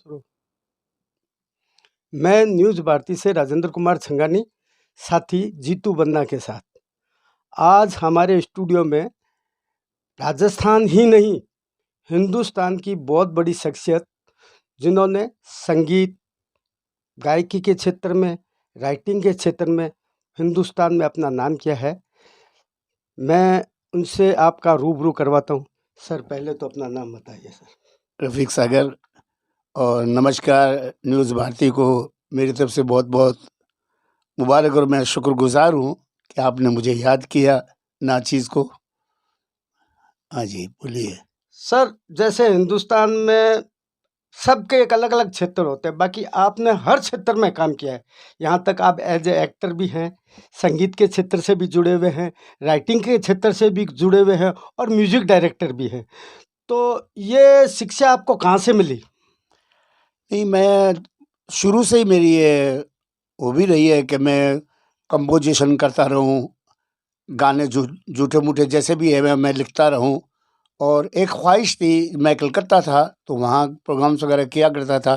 शुरू। मैं न्यूज़ भारती से राजेंद्र कुमार छंगानी, साथी जीतू बन्ना के साथ। आज हमारे स्टूडियो में राजस्थान ही नहीं, हिंदुस्तान की बहुत बड़ी शख्सियत, जिन्होंने संगीत, गायकी के क्षेत्र में, राइटिंग के क्षेत्र में हिंदुस्तान में अपना नाम किया है। मैं उनसे आपका रूबरू करवाता हूँ। सर, पहले तो अपना नाम बताइए सर। रफ़ीक सागर और नमस्कार न्यूज़ भारती को मेरी तरफ से बहुत बहुत मुबारक और मैं शुक्रगुजार हूँ कि आपने मुझे याद किया नाचीज़ को। हाँ जी, बोलिए। सर, जैसे हिंदुस्तान में सबके एक अलग अलग क्षेत्र होते हैं, बाकी आपने हर क्षेत्र में काम किया है। यहाँ तक आप एज ए एक्टर भी हैं, संगीत के क्षेत्र से भी जुड़े हुए हैं, राइटिंग के क्षेत्र से भी जुड़े हुए हैं और म्यूजिक डायरेक्टर भी हैं। तो ये शिक्षा आपको कहाँ से मिली? नहीं, मैं शुरू से ही मेरी ये वो भी रही है कि मैं कंपोजिशन करता रहूँ, गाने झूठे-मूठे जैसे भी है मैं लिखता रहूँ। और एक ख्वाहिश थी, मैं कलकत्ता था तो वहाँ प्रोग्राम्स वगैरह किया करता था।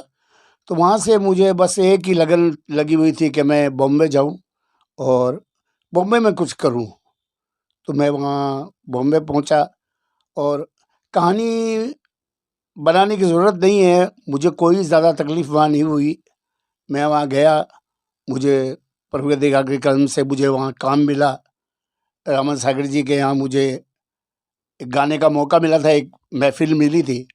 तो वहाँ से मुझे बस एक ही लगन लगी हुई थी कि मैं बॉम्बे जाऊँ और बॉम्बे में कुछ करूँ। तो मैं वहाँ बॉम्बे पहुँचा और कहानी बनाने की ज़रूरत नहीं है, मुझे कोई ज़्यादा तकलीफ़ वहाँ नहीं हुई। मैं वहाँ गया, मुझे प्रकृति के कर्म से मुझे वहाँ काम मिला। रामन सागर जी के यहाँ मुझे एक गाने का मौका मिला था, एक महफ़िल मिली थी,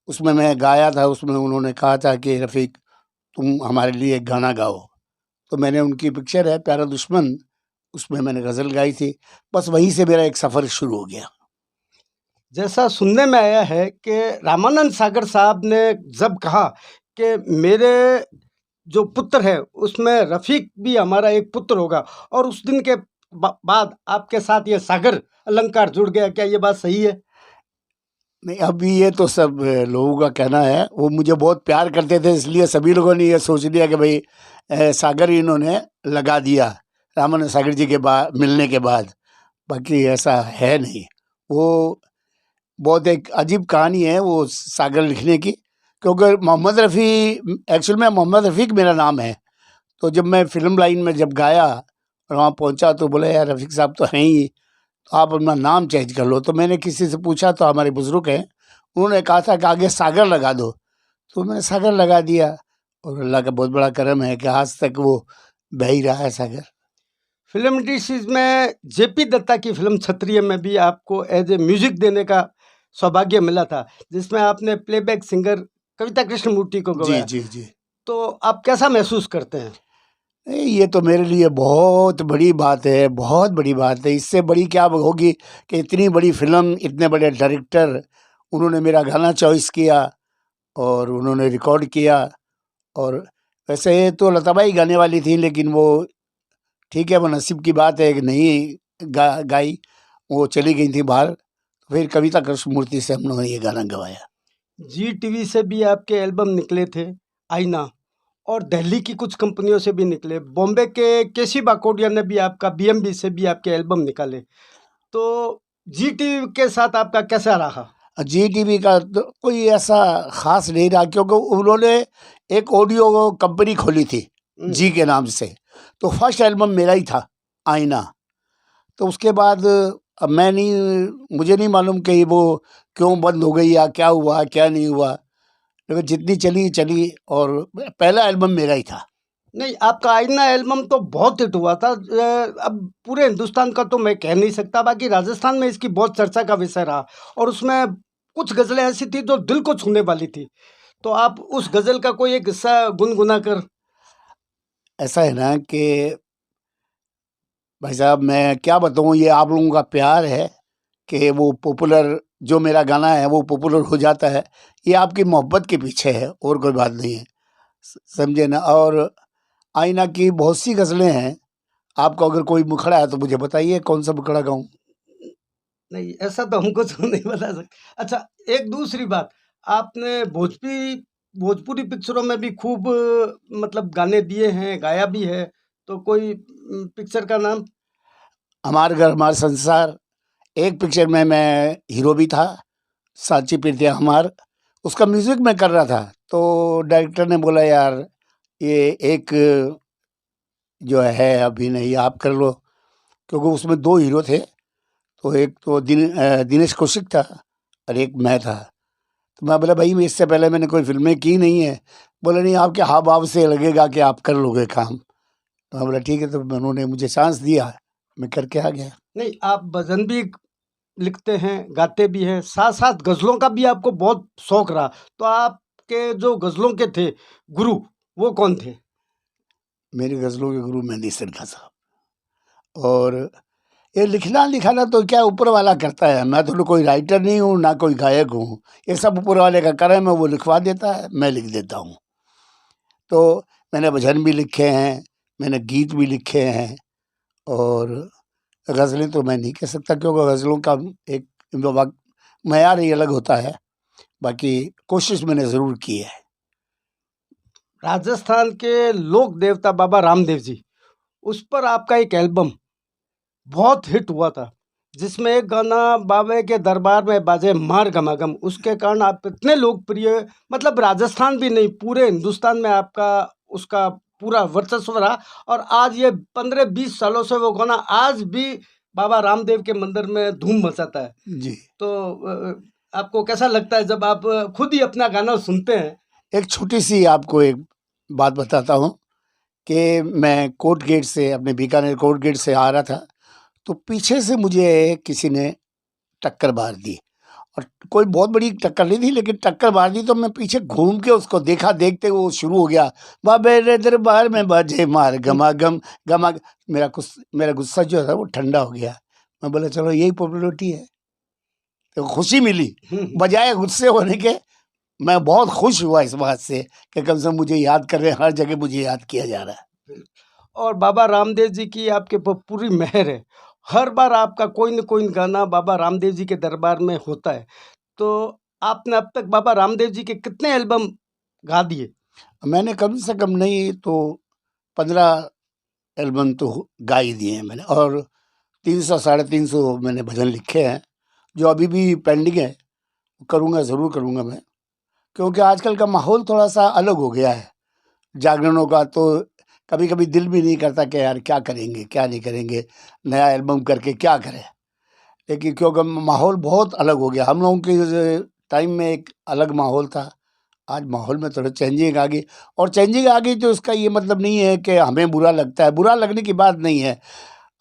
उसमें मैं गाया था। उसमें उन्होंने कहा था कि रफ़ीक, तुम हमारे लिए एक गाना गाओ। तो मैंने उनकी पिक्चर है प्यारा दुश्मन, उसमें मैंने गज़ल गाई थी। बस वहीं से मेरा एक सफ़र शुरू हो गया। जैसा सुनने में आया है कि रामानंद सागर साहब ने जब कहा कि मेरे जो पुत्र है उसमें रफ़ीक भी हमारा एक पुत्र होगा, और उस दिन के बाद आपके साथ ये सागर अलंकार जुड़ गया, क्या ये बात सही है? नहीं, अभी ये तो सब लोगों का कहना है। वो मुझे बहुत प्यार करते थे, इसलिए सभी लोगों ने ये सोच लिया कि भाई सागर ही इन्होंने लगा दिया रामानंद सागर जी के बाद, मिलने के बाद। बाकी ऐसा है नहीं। वो बहुत एक अजीब कहानी है वो सागर लिखने की, क्योंकि मोहम्मद रफ़ी, एक्चुअल में मोहम्मद रफ़ीक मेरा नाम है। तो जब मैं फ़िल्म लाइन में जब गाया और वहाँ पहुँचा तो बोले, यार रफ़ीक साहब तो हैं ही, तो आप अपना नाम चेंज कर लो। तो मैंने किसी से पूछा, तो हमारे बुज़ुर्ग हैं, उन्होंने कहा था कि आगे सागर लगा दो। तो मैंने सागर लगा दिया और अल्लाह का बहुत बड़ा करम है कि आज तक वो बह ही रहा है सागर। फिल्म इंडस्ट्रीज में जेपी दत्ता की फिल्म क्षत्रिय में भी आपको एज ए म्यूजिक देने का सौभाग्य मिला था, जिसमें आपने प्लेबैक सिंगर कविता कृष्णमूर्ति को जी, गवाया। जी, जी। तो आप कैसा महसूस करते हैं? ये तो मेरे लिए बहुत बड़ी बात है, बहुत बड़ी बात है। इससे बड़ी क्या होगी कि इतनी बड़ी फ़िल्म, इतने बड़े डायरेक्टर, उन्होंने मेरा गाना चॉइस किया और उन्होंने रिकॉर्ड किया। और वैसे तो लताबाई गाने वाली थी, लेकिन वो ठीक है, वो नसीब की बात है कि नहीं गाई, वो चली गई थी बाहर। फिर कविता कृष्णमूर्ति से हम लोगों ने ये गाना गवाया। जी टीवी से भी आपके एल्बम निकले थे, आईना, और दिल्ली की कुछ कंपनियों से भी निकले। बॉम्बे के केसी बाकोडिया ने भी आपका, बीएमबी से भी आपके एल्बम निकाले। तो जी टीवी के साथ आपका कैसा रहा? जी टीवी का तो कोई ऐसा ख़ास नहीं रहा, क्योंकि उन्होंने एक ऑडियो कंपनी खोली थी जी के नाम से। तो फर्स्ट एल्बम मेरा ही था, आईना। तो उसके बाद अब मुझे नहीं मालूम कि वो क्यों बंद हो गई या क्या हुआ, क्या नहीं हुआ। लेकिन जितनी चली, चली और पहला एल्बम मेरा ही था। नहीं, आपका आईना एल्बम तो बहुत हिट हुआ था। अब पूरे हिंदुस्तान का तो मैं कह नहीं सकता, बाकी राजस्थान में इसकी बहुत चर्चा का विषय रहा, और उसमें कुछ गज़लें ऐसी थी जो दिल को छूने वाली थी। तो आप उस गज़ल का कोई एक किस्सा गुनगुना कर। ऐसा है ना कि भाई साहब, मैं क्या बताऊँ, ये आप लोगों का प्यार है कि वो पॉपुलर, जो मेरा गाना है वो पॉपुलर हो जाता है। ये आपकी मोहब्बत के पीछे है, और कोई बात नहीं है। समझे ना। और आईना की बहुत सी गज़लें हैं। आपको अगर कोई मुखड़ा है तो मुझे बताइए, कौन सा मुखड़ा गाऊँ? नहीं, ऐसा तो हमको तो नहीं बता सकते। अच्छा, एक दूसरी बात, आपने भोजपुरी पिक्चरों में भी खूब मतलब गाने दिए हैं, गाया भी है। तो कोई पिक्चर का नाम? हमार घर हमार संसार, एक पिक्चर में मैं हीरो भी था, साची प्रीतिया हमार। उसका म्यूज़िक मैं कर रहा था, तो डायरेक्टर ने बोला यार ये एक जो है अभी नहीं आप कर लो, क्योंकि उसमें 2 हीरो थे, तो एक तो दिनेश कौशिक था और एक मैं था। तो मैं बोला भाई मैं इससे पहले मैंने कोई फ़िल्में की नहीं है। बोला नहीं आपके हाव-भाव से लगेगा कि आप कर लोगे काम। तो मैं बोला ठीक है, तो उन्होंने मुझे चांस दिया, मैं करके आ गया। नहीं, आप भजन भी लिखते हैं, गाते भी हैं, साथ-साथ गज़लों का भी आपको बहुत शौक रहा। तो आपके जो गज़लों के थे गुरु, वो कौन थे? मेरी गज़लों के गुरु मेहंदी सिरका साहब। और ये लिखना-लिखाना तो क्या ऊपर वाला करता है, मैं तो कोई राइटर नहीं हूँ, ना कोई गायक हूँ। ये सब ऊपर वाले का कर्म है, वो लिखवा देता है, मैं लिख देता हूँ। तो मैंने भजन भी लिखे हैं, मैंने गीत भी लिखे हैं और गज़लें तो मैं नहीं कह सकता, क्योंकि गज़लों का एक मयार ही अलग होता है। बाकी कोशिश मैंने ज़रूर की है। राजस्थान के लोक देवता बाबा रामदेव जी, उस पर आपका एक एल्बम बहुत हिट हुआ था, जिसमें एक गाना बाबे के दरबार में बाजे मार गमागम, उसके कारण आप इतने लोकप्रिय, मतलब राजस्थान भी नहीं पूरे हिंदुस्तान में आपका उसका पूरा वर्चस्व रहा। और आज ये 15-20 सालों से वो गाना आज भी बाबा रामदेव के मंदिर में धूम मचाता है। जी। तो आपको कैसा लगता है जब आप खुद ही अपना गाना सुनते हैं? एक छोटी-सी आपको एक बात बताता हूँ कि मैं कोर्ट गेट से, अपने बीकानेर कोर्ट गेट से आ रहा था, तो पीछे से मुझे किसी ने टक्कर मार दी। और कोई बहुत बड़ी टक्कर नहीं थी, लेकिन टक्कर मार दी, तो मैं पीछे घूम के उसको देखा, देखते वो शुरू हो गया, बाबे रे दरबार में बाजे मार गमागम गमा। मेरा गुस्सा जो था वो ठंडा हो गया। मैं बोला चलो यही पॉपुलैरिटी है, तो खुशी मिली। बजाय गुस्से होने के मैं बहुत खुश हुआ इस बात से कि कम से कम मुझे याद कर रहे हैं, हर जगह मुझे याद किया जा रहा है। और बाबा रामदेव जी की आपके ऊपर पूरी मेहर है। हर बार आपका कोई न कोई गाना बाबा रामदेव जी के दरबार में होता है। तो आपने अब तक बाबा रामदेव जी के कितने एल्बम गा दिए? मैंने कम से कम नहीं तो 15 एल्बम तो गा ही दिए हैं मैंने, और 300 साढ़े 300 मैंने भजन लिखे हैं, जो अभी भी पेंडिंग है। करूँगा, ज़रूर करूँगा मैं, क्योंकि आजकल का माहौल थोड़ा-सा अलग हो गया है जागरणों का। तो कभी-कभी दिल भी नहीं करता कि यार क्या करेंगे, क्या नहीं करेंगे, नया एल्बम करके क्या करें? लेकिन क्योंकि माहौल बहुत अलग हो गया, हम लोगों के टाइम में एक अलग माहौल था, आज माहौल में थोड़ा चेंजिंग आ गई। और चेंजिंग आ गई तो इसका ये मतलब नहीं है कि हमें बुरा लगता है, बुरा लगने की बात नहीं है।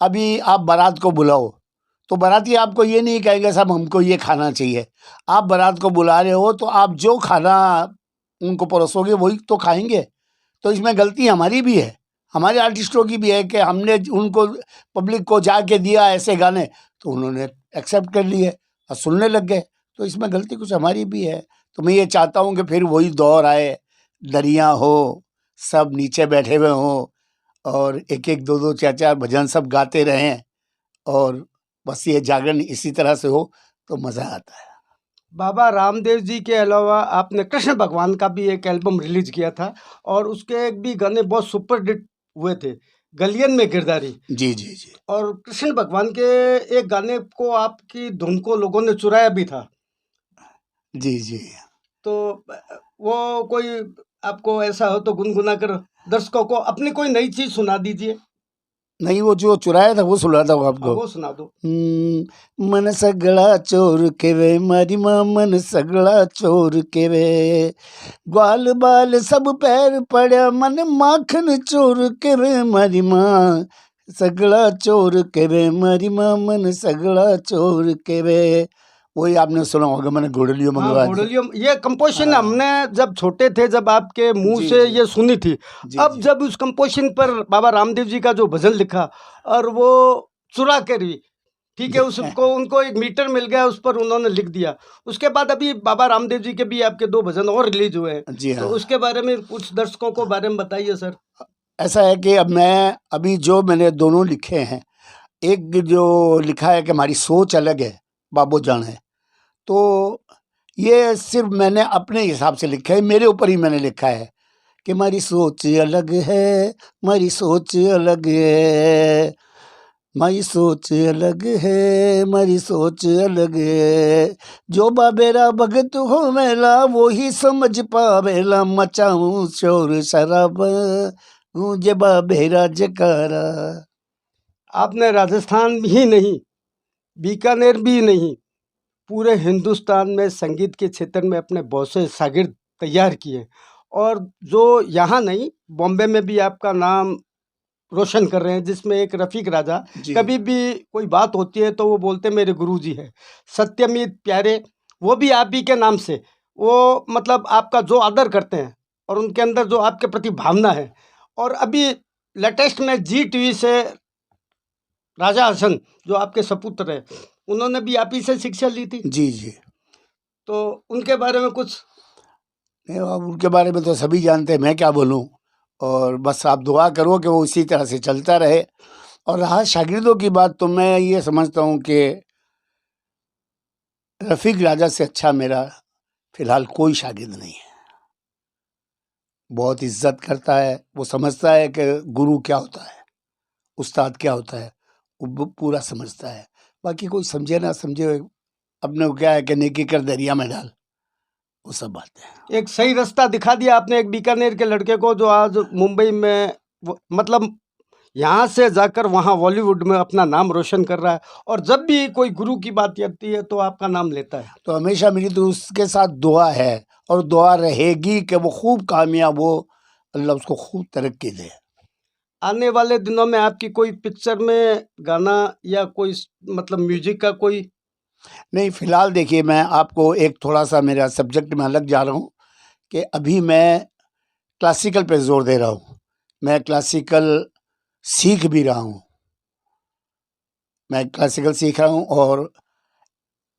अभी आप बारात को बुलाओ, तो बाराती आपको ये नहीं कहेंगे साहब हमको ये खाना चाहिए। आप बारात को बुला रहे हो तो आप जो खाना उनको परोसोगे वही तो खाएँगे। तो इसमें गलती हमारी भी है, हमारे आर्टिस्टों की भी है कि हमने उनको, पब्लिक को जाके दिया ऐसे गाने, तो उन्होंने एक्सेप्ट कर लिए और सुनने लग गए। तो इसमें गलती कुछ हमारी भी है। तो मैं ये चाहता हूँ कि फिर वही दौर आए, दरिया हो, सब नीचे बैठे हुए हों और एक-एक, दो-दो, चार-चार भजन सब गाते रहें, और बस ये जागरण इसी तरह से हो तो मज़ा आता है। बाबा रामदेव जी के अलावा आपने कृष्ण भगवान का भी एक एल्बम रिलीज़ किया था और उसके एक भी गाने बहुत सुपर हिट हुए थे, गलियन में गिरधारी। जी, जी, जी। और कृष्ण भगवान के एक गाने को आपकी धुन को लोगों ने चुराया भी था। जी, जी। तो वो कोई आपको ऐसा हो तो गुनगुना कर दर्शकों को अपनी कोई नई चीज़ सुना दीजिए। नहीं, वो जो चुराया था वो सुनाता हूँ हाँ, आपको। वो सुना दो। मन सगळा चोर केवे मारी माँ, मन सगळा चोर केवे, ग्वाल बाल सब पैर पड़ा, मन माखन चोर केवे मारी माँ, सगळा चोर केवे मारी माँ, मन सगळा चोर केवे। वही आपने सुना होगा, मैंने घोड़लियों हाँ, मंगवा दी। घोड़लियों ये कंपोज़िशन हाँ। हमने जब छोटे थे जब आपके मुँह जी, से जी। ये सुनी थी। जी, अब जी। जब उस कंपोज़िशन पर बाबा रामदेव जी का जो भजन लिखा और वो चुरा कर ही, ठीक है, उसको उनको एक मीटर मिल गया, उस पर उन्होंने लिख दिया। उसके बाद अभी बाबा रामदेव जी के भी आपके 2 भजन और रिलीज़ हुए हैं। जी तो हाँ। उसके बारे में कुछ दर्शकों को बारे में बताइए सर। ऐसा है कि अब मैं अभी जो मैंने दोनों लिखे हैं, एक जो लिखा है कि हमारी सोच अलग है, बाबू जान है, तो ये सिर्फ मैंने अपने हिसाब से लिखा है, मेरे ऊपर ही मैंने लिखा है कि हमारी सोच अलग है, हमारी सोच अलग है, मारी सोच अलग है, मारी सोच अलग है, जो बाबेरा भगत हो मेला वो ही समझ पावेला, मचाऊं शोर शराब मुझे बाबेरा जकारा। आपने राजस्थान ही नहीं, बीकानेर भी नहीं, पूरे हिंदुस्तान में संगीत के क्षेत्र में अपने बहुत से शागिर्द तैयार किए, और जो यहाँ नहीं, बॉम्बे में भी आपका नाम रोशन कर रहे हैं, जिसमें एक रफ़ीक राजा, जी कभी भी कोई बात होती है तो वो बोलते मेरे गुरुजी हैं। सत्यमीत प्यारे, वो भी आप ही के नाम से, वो मतलब आपका जो आदर करते हैं और उनके अंदर जो आपके प्रति भावना है। और अभी लेटेस्ट में जी टीवी से राजा हसन, जो आपके सपुत्र हैं, उन्होंने भी आप ही से शिक्षा ली थी, जी जी। तो उनके बारे में कुछ? नहीं, अब उनके बारे में तो सभी जानते हैं, मैं क्या बोलूं। और बस आप दुआ करो कि वो इसी तरह से चलता रहे। और रहा शागिर्दों की बात, तो मैं ये समझता हूँ कि रफ़ीक राजा से अच्छा मेरा फ़िलहाल कोई शागिर्द नहीं है। बहुत इज़्ज़त करता है, वो समझता है कि गुरु क्या होता है, उस्ताद क्या होता है, वो पूरा समझता है। बाकी कोई समझे ना समझे, अपने को क्या है कि नेकी कर दरिया में डाल, वो सब बातें हैं। एक सही रास्ता दिखा दिया आपने एक बीकानेर के लड़के को, जो आज मुंबई में मतलब यहाँ से जाकर वहाँ बॉलीवुड में अपना नाम रोशन कर रहा है, और जब भी कोई गुरु की बात आती है तो आपका नाम लेता है। तो हमेशा मेरी तो उसके साथ दुआ है और दुआ रहेगी कि वो खूब कामयाब हो, अल्लाह उसको खूब तरक्की दे। आने वाले दिनों में आपकी कोई पिक्चर में गाना या कोई मतलब म्यूजिक का कोई? नहीं, फ़िलहाल देखिए, मैं आपको एक थोड़ा-सा मेरा सब्जेक्ट में अलग जा रहा हूँ कि अभी मैं क्लासिकल पे ज़ोर दे रहा हूँ। मैं क्लासिकल सीख भी रहा हूँ। मैं क्लासिकल सीख रहा हूँ और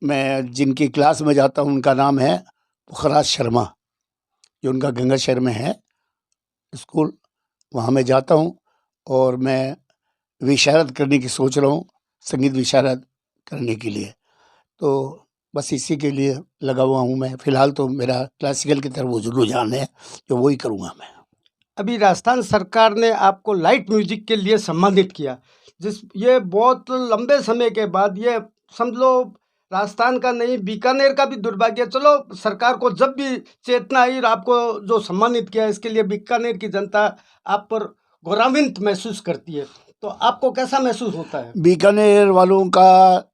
मैं जिनकी क्लास में जाता हूँ उनका नाम है पुखराज शर्मा, जो उनका गंगा शहर में है स्कूल, वहाँ मैं जाता हूँ। और मैं विशारद करने की सोच रहा हूँ, संगीत विशारद करने के लिए। तो बस इसी के लिए लगा हुआ हूँ मैं। फ़िलहाल तो मेरा क्लासिकल की तरफ वो रुझान है, जो वही करूँगा मैं। अभी राजस्थान सरकार ने आपको लाइट म्यूजिक के लिए सम्मानित किया, जिस ये बहुत लंबे समय के बाद, ये समझ लो राजस्थान का नहीं, बीकानेर का भी दुर्भाग्य। चलो, सरकार को जब भी चेतना आई और आपको जो सम्मानित किया, इसके लिए बीकानेर की जनता आप पर गौरवान्वित महसूस करती है, तो आपको कैसा महसूस होता है? बीकानेर वालों का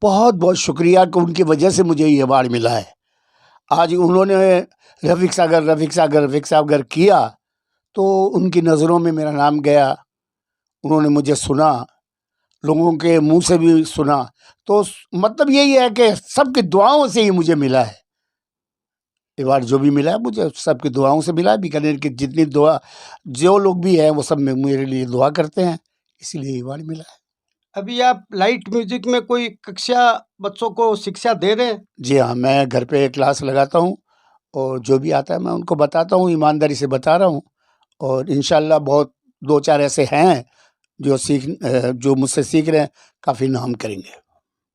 बहुत-बहुत शुक्रिया कि उनकी वजह से मुझे ये अवार्ड मिला है। आज उन्होंने रफ़ीक सागर किया, तो उनकी नज़रों में मेरा नाम गया। उन्होंने मुझे सुना, लोगों के मुँह से भी सुना। तो मतलब यही है कि सबकी दुआओं से ही मुझे मिला है। अवार्ड जो भी मिला है मुझे सबकी दुआओं से मिला है। बीकानेर की जितनी दुआ, जो लोग भी हैं वो सब में मेरे लिए दुआ करते हैं, इसीलिए अवार्ड मिला है। अभी आप लाइट म्यूजिक में कोई कक्षा बच्चों को शिक्षा दे रहे हैं? जी हाँ, मैं घर पे क्लास लगाता हूँ और जो भी आता है मैं उनको बताता हूँ, ईमानदारी से बता रहा हूँ। और इंशाअल्लाह बहुत 2-4 ऐसे हैं जो मुझसे सीख रहे हैं, काफ़ी नाम करेंगे।